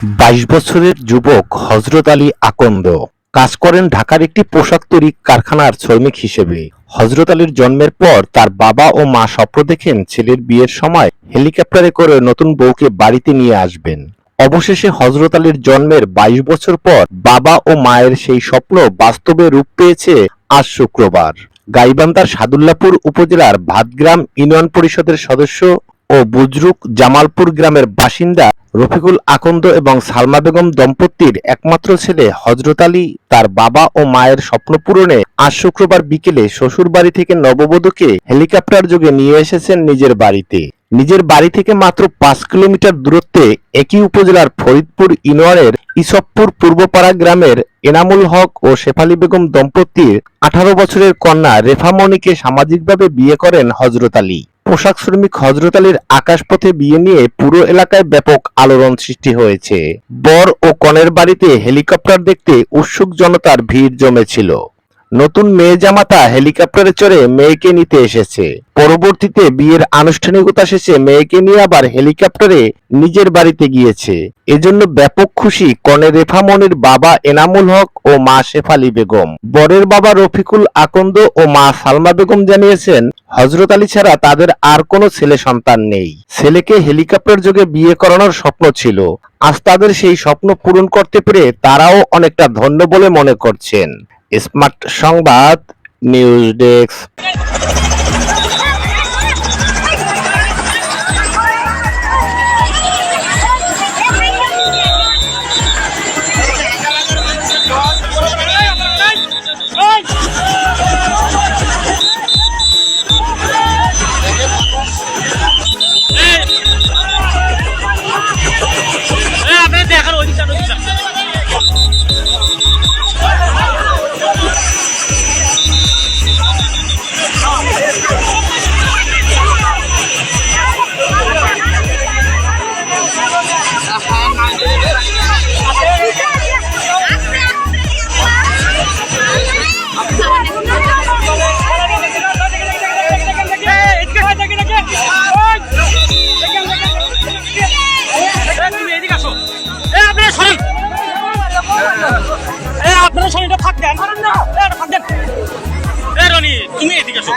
২২ বছরের যুবক হযরত আলী আকন্দ কাজ করেন ঢাকার একটি পোশাক তৈরি কারখানার শ্রমিক হিসেবে। হযরত আলীর জন্মের পর তার বাবা ও মা স্বপ্ন দেখেন ছেলের বিয়ের সময় হেলিকপ্টারে করে নতুন বউকে বাড়িতে নিয়ে আসবেন। অবশেষে হযরত আলীর জন্মের ২২ বছর পর বাবা ও মায়ের সেই স্বপ্ন বাস্তবে রূপ পেয়েছে আজ শুক্রবার। গাইবান্ধার সাদুল্লাপুর উপজেলার ভাতগ্রাম ইউনিয়ন পরিষদের সদস্য ও বুজরুক জামালপুর গ্রামের বাসিন্দা রফিকুল আকন্দ এবং সালমা বেগম দম্পতির একমাত্র ছেলে হযরত আলী তার বাবা ও মায়ের স্বপ্ন পূরণে আজ শুক্রবার বিকেলে শ্বশুর বাড়ি থেকে নববধূকে হেলিকপ্টার যোগে নিয়ে এসেছেন নিজের বাড়িতে। নিজের বাড়ি থেকে মাত্র ৫ কিলোমিটার দূরত্বে একই উপজেলার ফরিদপুর ইউনিয়নের ইসবপুর পূর্বপাড়া গ্রামের এনামুল হক ও শেফালী বেগম দম্পতির ১৮ বছরের কন্যা রেফা মনিকে সামাজিকভাবে বিয়ে করেন হযরত আলী। পোশাক শ্রমিক হযরত আলীর আকাশপথে বিয়ে নিয়ে পুরো এলাকায় ব্যাপক আলোড়ন সৃষ্টি হয়েছে। বর ও কনের বাড়িতে হেলিকপ্টার দেখতে উৎসুক জনতার ভিড় জমেছিল। নতুন মেয়ে জামাতা হেলিকপ্টারে চড়ে মেয়েকে নিতে এসেছে। পরবর্তীতে বিয়ের আনুষ্ঠানিকতা শেষে মেয়েকে নিয়ে আবার হেলিকপ্টারে নিজের বাড়িতে গিয়েছে। এজন্য ব্যাপক খুশি কনের রেফা মনির বাবা এনামুল হক ও মা শেফালী বেগম। বরের বাবা রফিকুল আকন্দ ও মা সালমা বেগম জানিয়েছেন, হযরত আলী ছাড়া তাদের আর কোনো ছেলে সন্তান নেই। ছেলেকে হেলিকপ্টার যোগে বিয়ে করানোর স্বপ্ন ছিল। আজ তাদের সেই স্বপ্ন পূরণ করতে পেরে তারাও অনেকটা ধন্য বলে মনে করছেন। স্মার্ট সংবাদ নিউজ ডেস্ক। আপনারা শরীরটা ফাঁক দেন, ফাঁক দেন। রনি তুমি এদিকে আসো।